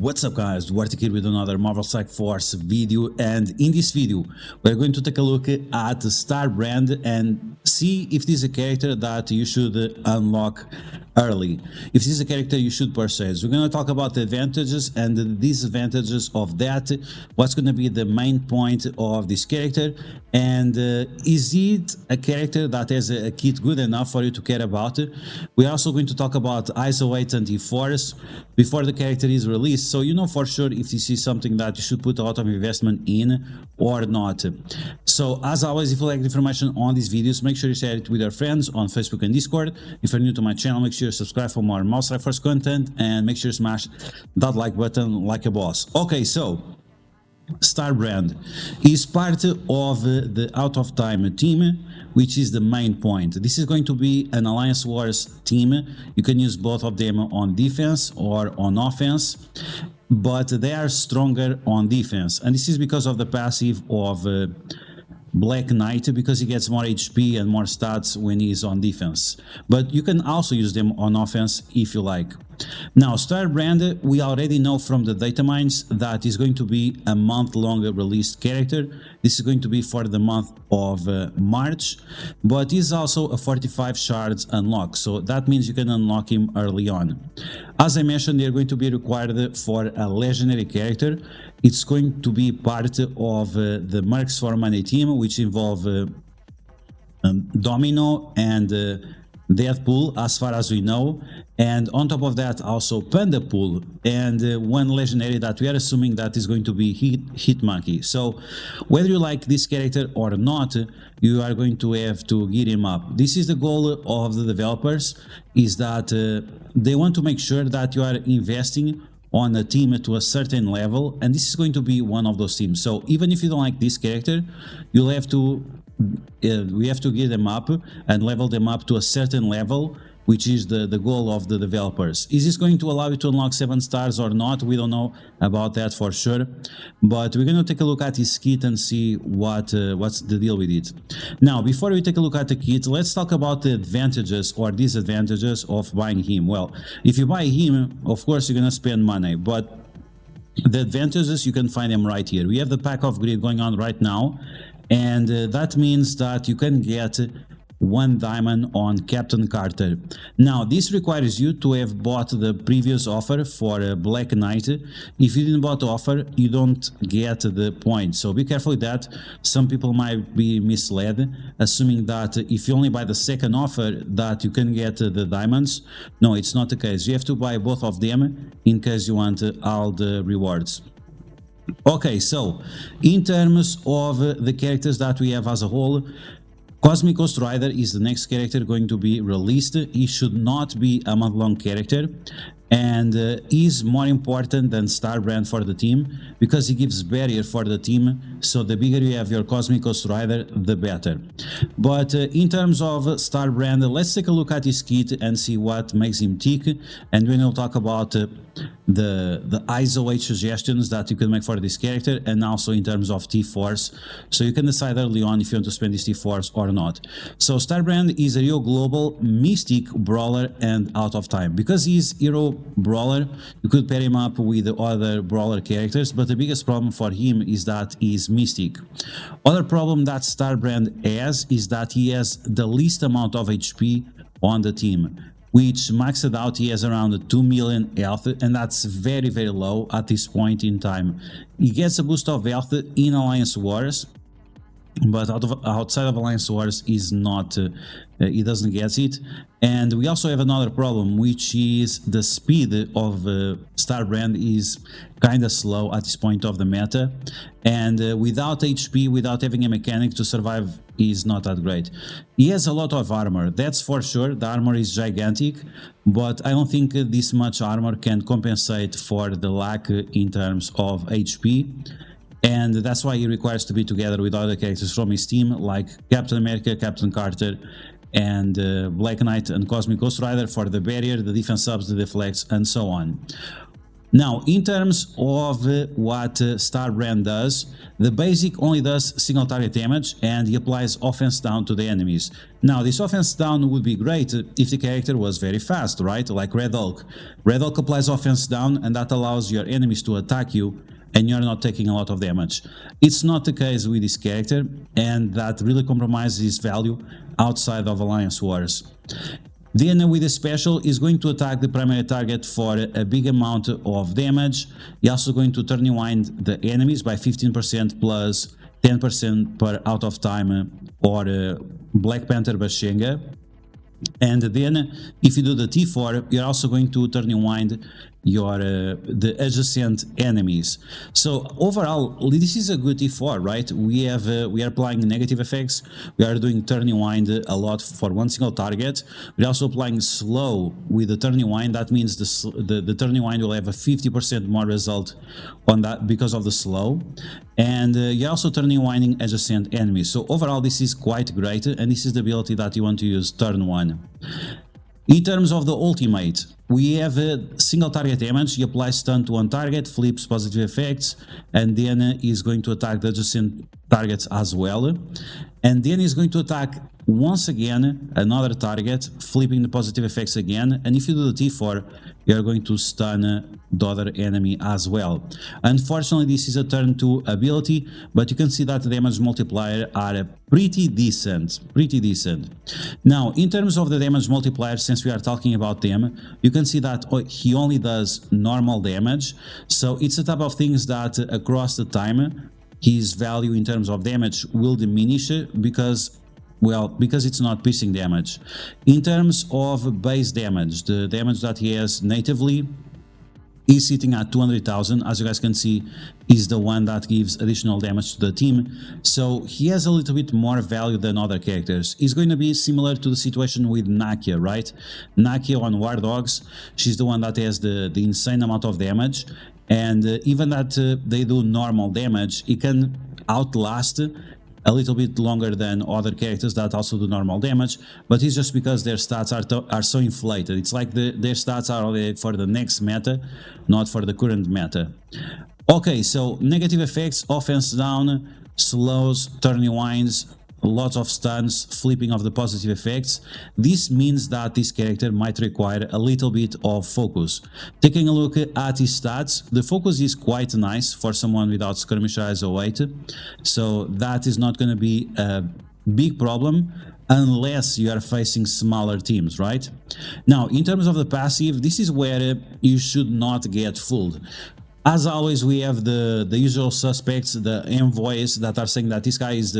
What's up guys, DuArktik with another Marvel Strike Force video, and in this video we're going to take a look at Starbrand and see if this is a character that you should unlock early, if this is a character you should purchase. We're going to talk about the advantages and the disadvantages of that, what's going to be the main point of this character, and is it a character that has a kit good enough for you to care about. We're also going to talk about ISO 824s before the character is released, so you know for sure if this is something that you should put a lot of investment in or not. So as always, if you like the information on these videos, make sure you share it with your friends on Facebook and Discord. If you're new to my channel, make sure you subscribe for more Marvel Strike Force content, and make sure you smash that like button like a boss. Okay, so Starbrand is part of the Out of Time team, which is the main point. This is going to be an Alliance Wars team. You can use both of them on defense or on offense, but they are stronger on defense, and this is because of the passive of Black Knight, because he gets more HP and more stats when he's on defense, but you can also use them on offense if you like. Now Starbrand, we already know from the data mines that is going to be a month-long released character. This is going to be for the month of March, but he's also a 45 shards unlock, so that means you can unlock him early on. As I mentioned, they're going to be required for a legendary character. It's going to be part of the Mercs for Money team, which involve Domino and Deadpool, as far as we know, and on top of that also Pandapool, and one legendary that we are assuming that is going to be Hitmonkey. So whether you like this character or not, you are going to have to gear him up. This is the goal of the developers, is that they want to make sure that you are investing on a team to a certain level, and this is going to be one of those teams. So even if you don't like this character, you'll have to we have to get them up and level them up to a certain level, which is the goal of the developers. Is this going to allow you to unlock 7 stars or not? We don't know about that for sure, but we're going to take a look at his kit and see what's the deal with it. Now, before we take a look at the kit, let's talk about the advantages or disadvantages of buying him. Well, if you buy him, of course you're going to spend money, but the advantages, you can find them right here. We have the pack of greed going on right now, and that means that you can get 1 diamond on Captain Carter. Now this requires you to have bought the previous offer for Black Knight. If you didn't bought the offer, you don't get the point, so be careful with that. Some people might be misled, assuming that if you only buy the second offer that you can get the diamonds. No, it's not the case. You have to buy both of them in case you want all the rewards. Okay, so in terms of the characters that we have as a whole, Cosmic Ghost Rider is the next character going to be released. He should not be a month-long character, and is more important than Starbrand for the team because he gives barrier for the team, so the bigger you have your Cosmic Ghost Rider, the better. But in terms of Starbrand, let's take a look at his kit and see what makes him tick, and then we'll talk about the ISO 8 suggestions that you can make for this character, and also in terms of T-Force, so you can decide early on if you want to spend this T-Force or not. So Starbrand is a Hero Global, Mystic, Brawler, and Out of Time. Because he's Hero Brawler, you could pair him up with the other Brawler characters, but the biggest problem for him is that he's Mystic. Other problem that Starbrand has is that he has the least amount of HP on the team, which maxed out he has around 2 million health, and that's very low at this point in time. He gets a boost of health in Alliance Wars, but outside of Alliance Wars is not, he doesn't get it. And we also have another problem, which is the speed of Starbrand is kind of slow at this point of the meta, and without HP, without having a mechanic to survive, is not that great. He has a lot of armor, that's for sure. The armor is gigantic, but I don't think this much armor can compensate for the lack in terms of HP. And that's why he requires to be together with other characters from his team, like Captain America, Captain Carter, and Black Knight and Cosmic Ghost Rider for the barrier, the defense subs, the deflects, and so on. Now, in terms of what Starbrand does, the basic only does single target damage and he applies offense down to the enemies. Now, this offense down would be great if the character was very fast, right? Like Red Hulk. Red Hulk applies offense down and that allows your enemies to attack you and you're not taking a lot of damage. It's not the case with this character, and that really compromises his value outside of Alliance Wars. Then with the special, is going to attack the primary target for a big amount of damage. He's also going to turn rewind the enemies by 15% plus 10% per out of time or Black Panther Bashenga. And then if you do the T4, you're also going to turn rewind your the adjacent enemies. So overall, this is a good T4, right? We are applying negative effects. We are doing turn rewind a lot for one single target. We're also applying slow with the turn rewind. That means the turn rewind will have a 50% more result on that because of the slow. And you're also turn rewinding adjacent enemies. So overall, this is quite great, and this is the ability that you want to use turn 1. In terms of the ultimate, we have a single target damage. He applies stun to one target, flips positive effects, and then he's going to attack the adjacent targets as well. And then he's going to attack once again another target, flipping the positive effects again. And if you do the T4, you're going to stun the other enemy as well. Unfortunately, this is a turn 2 ability, but you can see that the damage multiplier are pretty decent. Now, in terms of the damage multiplier, since we are talking about them, you can see that he only does normal damage. So it's a type of things that across the time, his value in terms of damage will diminish because it's not piercing damage. In terms of base damage, the damage that he has natively is sitting at 200,000. As you guys can see, is the one that gives additional damage to the team. So he has a little bit more value than other characters. He's going to be similar to the situation with Nakia, right? Nakia on War Dogs, she's the one that has the insane amount of damage. And even that they do normal damage, it can outlast a little bit longer than other characters that also do normal damage, but it's just because their stats are so inflated. It's like their stats are only for the next meta, not for the current meta. Okay, so negative effects, offense down, slows, turn rewinds, lots of stuns, flipping of the positive effects. This means that this character might require a little bit of focus. Taking a look at his stats, the focus is quite nice for someone without skirmisher as a weight, so that is not going to be a big problem unless you are facing smaller teams, right? Now, in terms of the passive, this is where you should not get fooled. As always, we have the usual suspects, the envoys that are saying that this guy is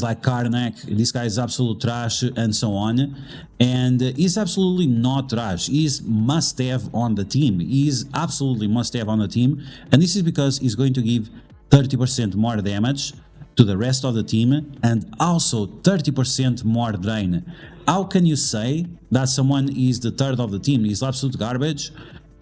like Karnak, this guy is absolute trash, and so on. And he's absolutely not trash. He's must-have on the team. He's absolutely must-have on the team, and this is because he's going to give 30% more damage to the rest of the team and also 30% more drain. How can you say that someone is the third of the team? He's absolute garbage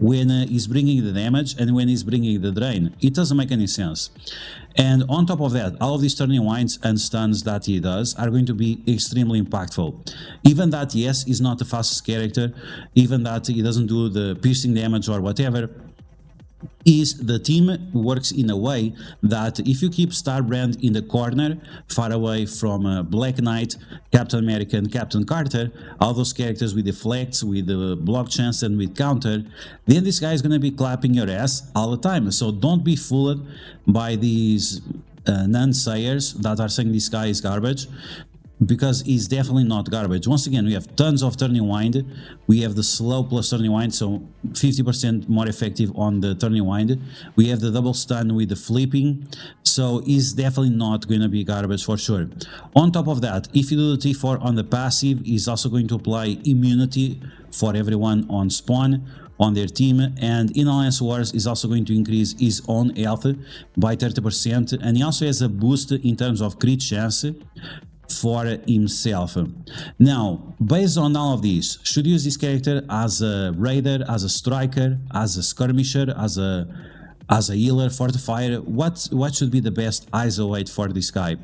when he's bringing the damage and when he's bringing the drain. It doesn't make any sense. And on top of that, all of these turning winds and stuns that he does are going to be extremely impactful. Even that, yes, he's not the fastest character, even that he doesn't do the piercing damage or whatever, is the team works in a way that if you keep Starbrand in the corner, far away from Black Knight, Captain America and Captain Carter, all those characters with deflects, with the block chance and with counter, then this guy is going to be clapping your ass all the time. So don't be fooled by these non-sayers that are saying this guy is garbage, because he's definitely not garbage. Once again, we have tons of turning wind, we have the slow plus turning wind, so 50% more effective on the turning wind. We have the double stun with the flipping, so he's definitely not going to be garbage for sure. On top of that, if you do the T4 on the passive, he's also going to apply immunity for everyone on spawn on their team, and in Alliance Wars is also going to increase his own health by 30%, and he also has a boost in terms of crit chance for himself. Now, based on all of these, should you use this character as a raider, as a striker, as a skirmisher, as a as a healer, fortifier, what should be the best ISO weight for this guy.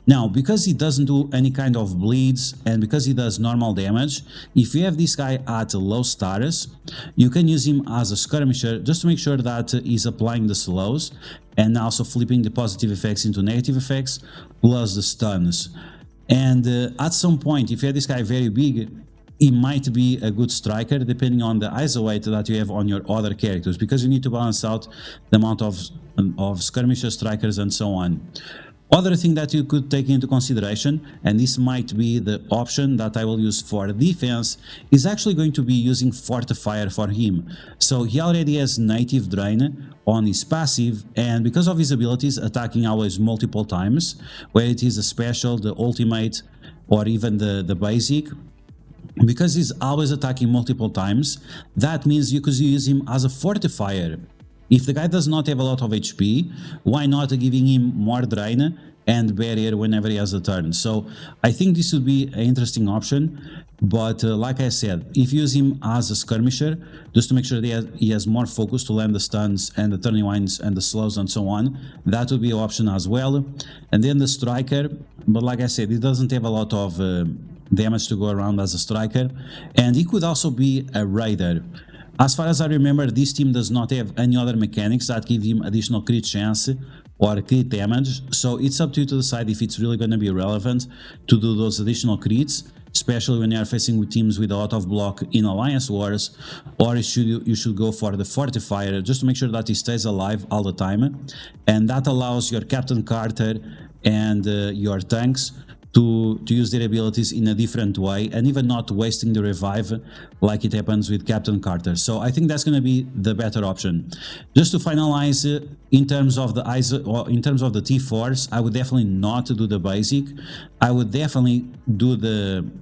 Now, because he doesn't do any kind of bleeds and because he does normal damage, if you have this guy at low status, you can use him as a skirmisher just to make sure that he's applying the slows and also flipping the positive effects into negative effects plus the stuns. And at some point, if you have this guy very big, he might be a good striker depending on the ISO weight that you have on your other characters, because you need to balance out the amount of skirmishers, strikers, and so on. Other thing that you could take into consideration, and this might be the option that I will use for defense, is actually going to be using Fortifier for him. So he already has native drain on his passive, and because of his abilities attacking always multiple times, whether it is a special, the ultimate, or even the basic, because he's always attacking multiple times, that means you could use him as a fortifier. If the guy does not have a lot of HP, why not giving him more drain and barrier whenever he has a turn? So I think this would be an interesting option, but like I said, if you use him as a skirmisher, just to make sure that he has more focus to land the stuns and the turning winds and the slows and so on, that would be an option as well. And then the striker, but like I said, he doesn't have a lot of damage to go around as a striker, and he could also be a raider. As far as I remember, this team does not have any other mechanics that give him additional crit chance or crit damage, so it's up to you to decide if it's really going to be relevant to do those additional crits, especially when you are facing with teams with a lot of block in Alliance Wars, or you should go for the Fortifier just to make sure that he stays alive all the time, and that allows your Captain Carter and your tanks to use their abilities in a different way and even not wasting the revive like it happens with Captain Carter. So I think that's going to be the better option. Just to finalize, in terms of the T4s, I would definitely not do the basic. I would definitely do the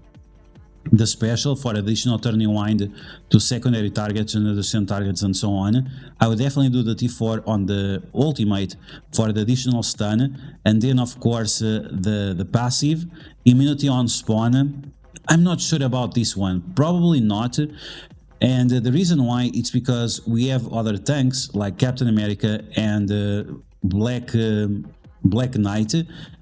special for additional turning wind to secondary targets and adjacent targets and so on. I would definitely do the T4 on the ultimate for the additional stun, and then of course the passive immunity on spawn. I'm not sure about this one, probably not. And the reason why, it's because we have other tanks like Captain America and Black Knight.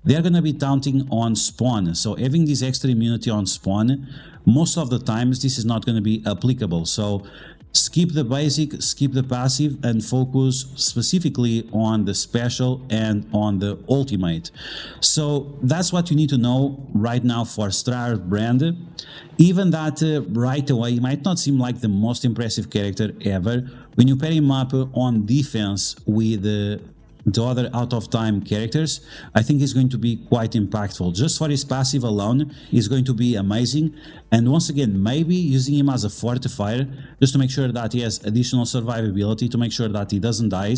They're gonna be taunting on spawn, so having this extra immunity on spawn, most of the times this is not going to be applicable. So skip the basic, skip the passive, and focus specifically on the special and on the ultimate. So that's what you need to know right now for Starbrand. Even that right away, he might not seem like the most impressive character ever. When you pair him up on defense with the other out of time characters, I think he's going to be quite impactful. Just for his passive alone, he's going to be amazing. And once again, maybe using him as a fortifier just to make sure that he has additional survivability, to make sure that he doesn't die.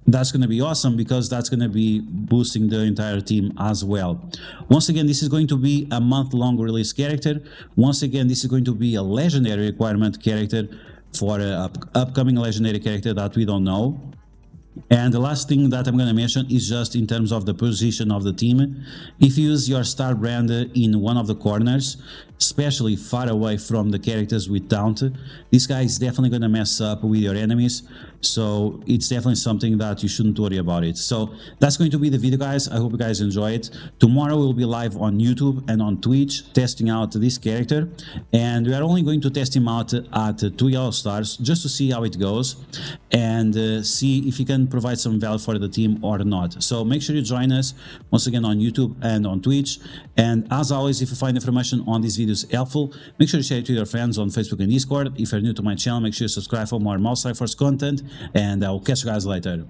That's going to be awesome, because that's going to be boosting the entire team as well. Once again, this is going to be a month-long release character. Once again, this is going to be a legendary requirement character for an upcoming legendary character that we don't know. And the last thing that I'm going to mention is just in terms of the position of the team. If you use your Starbrand in one of the corners, especially far away from the characters with taunt, this guy is definitely going to mess up with your enemies. So it's definitely something that you shouldn't worry about it. So that's going to be the video, guys. I hope you guys enjoy it. Tomorrow we'll be live on YouTube and on Twitch testing out this character, and we are only going to test him out at 2 yellow stars just to see how it goes and see if he can provide some value for the team or not. So make sure you join us once again on YouTube and on Twitch. And as always, if you find information on these videos helpful, make sure you share it with your friends on Facebook and Discord. If you're new to my channel, make sure you subscribe for more Mouse Cyphers content, and I will catch you guys later.